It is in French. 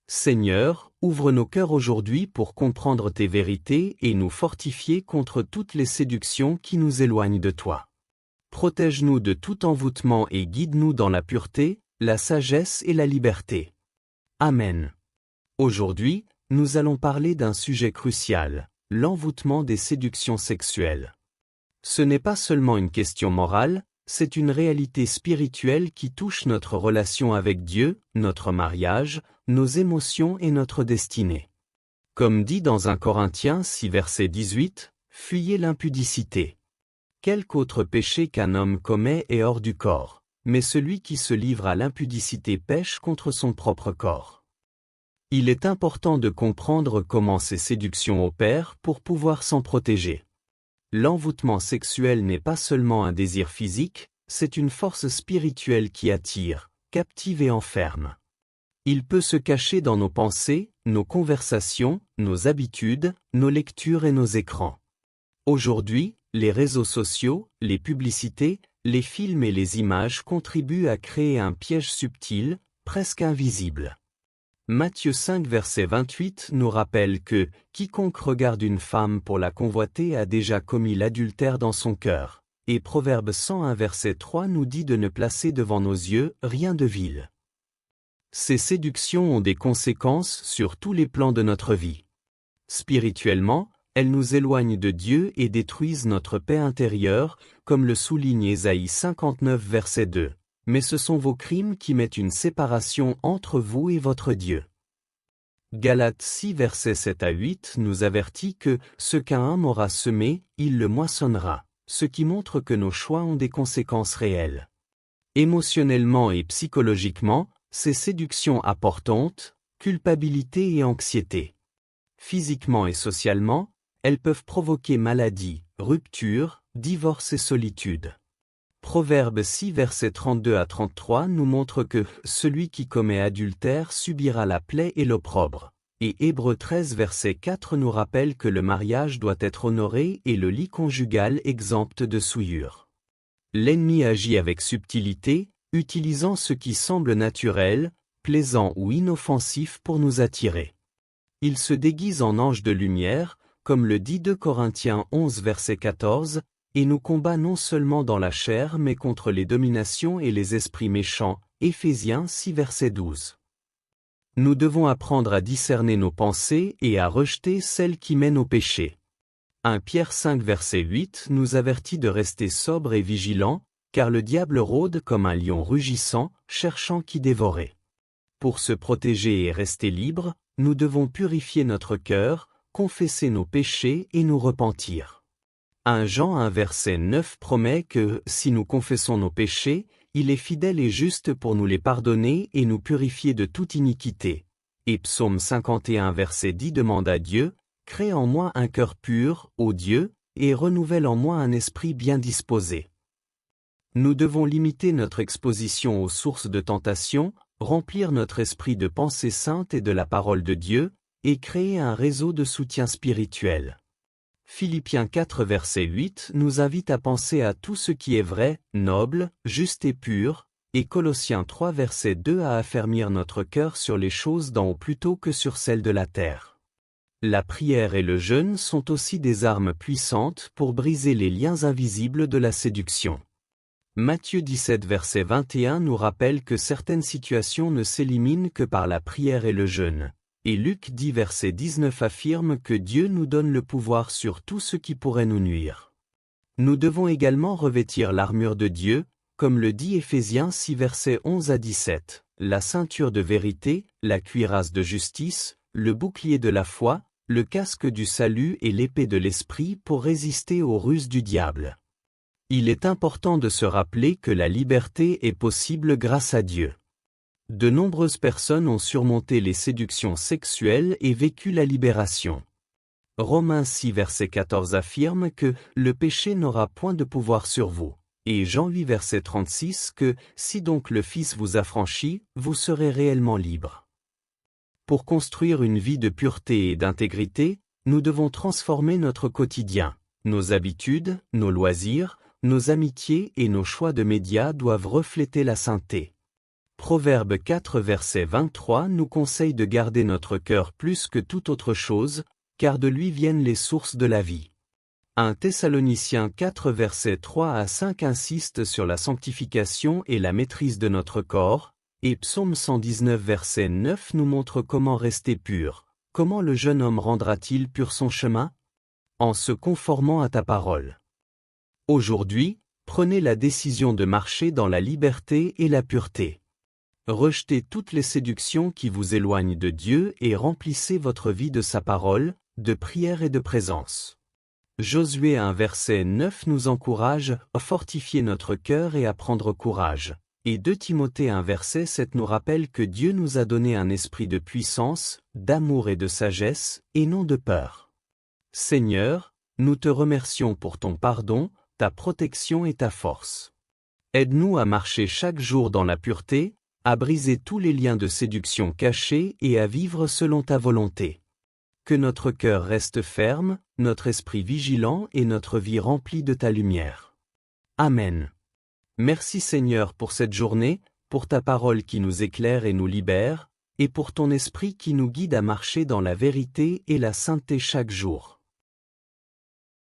Seigneur, ouvre nos cœurs aujourd'hui pour comprendre tes vérités et nous fortifier contre toutes les séductions qui nous éloignent de toi. Protège-nous de tout envoûtement et guide-nous dans la pureté, la sagesse et la liberté. Amen. Aujourd'hui, nous allons parler d'un sujet crucial, l'envoûtement des séductions sexuelles. Ce n'est pas seulement une question morale, c'est une réalité spirituelle qui touche notre relation avec Dieu, notre mariage, nos émotions et notre destinée. Comme dit dans 1 Corinthiens 6 verset 18, « Fuyez l'impudicité. Quelque autre péché qu'un homme commet est hors du corps, mais celui qui se livre à l'impudicité pêche contre son propre corps. » Il est important de comprendre comment ces séductions opèrent pour pouvoir s'en protéger. L'envoûtement sexuel n'est pas seulement un désir physique, c'est une force spirituelle qui attire, captive et enferme. Il peut se cacher dans nos pensées, nos conversations, nos habitudes, nos lectures et nos écrans. Aujourd'hui, les réseaux sociaux, les publicités, les films et les images contribuent à créer un piège subtil, presque invisible. Matthieu 5 verset 28 nous rappelle que « Quiconque regarde une femme pour la convoiter a déjà commis l'adultère dans son cœur » et Proverbe 101 verset 3 nous dit de ne placer devant nos yeux rien de vil. Ces séductions ont des conséquences sur tous les plans de notre vie. Spirituellement, elles nous éloignent de Dieu et détruisent notre paix intérieure, comme le souligne Ésaïe 59 verset 2. Mais ce sont vos crimes qui mettent une séparation entre vous et votre Dieu. Galates 6 versets 7 à 8 nous avertit que « ce qu'un homme aura semé, il le moissonnera », ce qui montre que nos choix ont des conséquences réelles. Émotionnellement et psychologiquement, ces séductions apportent honte, culpabilité et anxiété. Physiquement et socialement, elles peuvent provoquer maladie, rupture, divorce et solitude. Proverbe 6 versets 32 à 33 nous montre que « celui qui commet adultère subira la plaie et l'opprobre ». Et Hébreux 13 verset 4 nous rappelle que le mariage doit être honoré et le lit conjugal exempt de souillure. L'ennemi agit avec subtilité, utilisant ce qui semble naturel, plaisant ou inoffensif pour nous attirer. Il se déguise en ange de lumière, comme le dit 2 Corinthiens 11 verset 14, et nous combat non seulement dans la chair mais contre les dominations et les esprits méchants, Éphésiens 6 verset 12. Nous devons apprendre à discerner nos pensées et à rejeter celles qui mènent au péché. 1 Pierre 5 verset 8 nous avertit de rester sobre et vigilant, car le diable rôde comme un lion rugissant, cherchant qui dévorer. Pour se protéger et rester libre, nous devons purifier notre cœur, confesser nos péchés et nous repentir. 1 Jean 1 verset 9 promet que, si nous confessons nos péchés, il est fidèle et juste pour nous les pardonner et nous purifier de toute iniquité. Et Psaume 51 verset 10 demande à Dieu, « Crée en moi un cœur pur, ô Dieu, et renouvelle en moi un esprit bien disposé. » Nous devons limiter notre exposition aux sources de tentation, remplir notre esprit de pensées saintes et de la parole de Dieu, et créer un réseau de soutien spirituel. Philippiens 4 verset 8 nous invite à penser à tout ce qui est vrai, noble, juste et pur, et Colossiens 3 verset 2 à affermir notre cœur sur les choses d'en haut plutôt que sur celles de la terre. La prière et le jeûne sont aussi des armes puissantes pour briser les liens invisibles de la séduction. Matthieu 17 verset 21 nous rappelle que certaines situations ne s'éliminent que par la prière et le jeûne. Et Luc 10 verset 19 affirme que Dieu nous donne le pouvoir sur tout ce qui pourrait nous nuire. Nous devons également revêtir l'armure de Dieu, comme le dit Éphésiens 6 verset 11 à 17, la ceinture de vérité, la cuirasse de justice, le bouclier de la foi, le casque du salut et l'épée de l'esprit pour résister aux ruses du diable. Il est important de se rappeler que la liberté est possible grâce à Dieu. De nombreuses personnes ont surmonté les séductions sexuelles et vécu la libération. Romains 6 verset 14 affirme que « le péché n'aura point de pouvoir sur vous » et Jean 8 verset 36 que « si donc le Fils vous affranchit, vous serez réellement libre ». Pour construire une vie de pureté et d'intégrité, nous devons transformer notre quotidien. Nos habitudes, nos loisirs, nos amitiés et nos choix de médias doivent refléter la sainteté. Proverbe 4 verset 23 nous conseille de garder notre cœur plus que toute autre chose, car de lui viennent les sources de la vie. 1 Thessaloniciens 4 versets 3 à 5 insiste sur la sanctification et la maîtrise de notre corps, et Psaume 119 verset 9 nous montre comment rester pur. Comment le jeune homme rendra-t-il pur son chemin? En se conformant à ta parole. Aujourd'hui, prenez la décision de marcher dans la liberté et la pureté. Rejetez toutes les séductions qui vous éloignent de Dieu et remplissez votre vie de sa parole, de prière et de présence. Josué 1 verset 9 nous encourage à fortifier notre cœur et à prendre courage. Et 2 Timothée 1 verset 7 nous rappelle que Dieu nous a donné un esprit de puissance, d'amour et de sagesse, et non de peur. Seigneur, nous te remercions pour ton pardon, ta protection et ta force. Aide-nous à marcher chaque jour dans la pureté, à briser tous les liens de séduction cachés et à vivre selon ta volonté. Que notre cœur reste ferme, notre esprit vigilant et notre vie remplie de ta lumière. Amen. Merci Seigneur pour cette journée, pour ta parole qui nous éclaire et nous libère, et pour ton esprit qui nous guide à marcher dans la vérité et la sainteté chaque jour.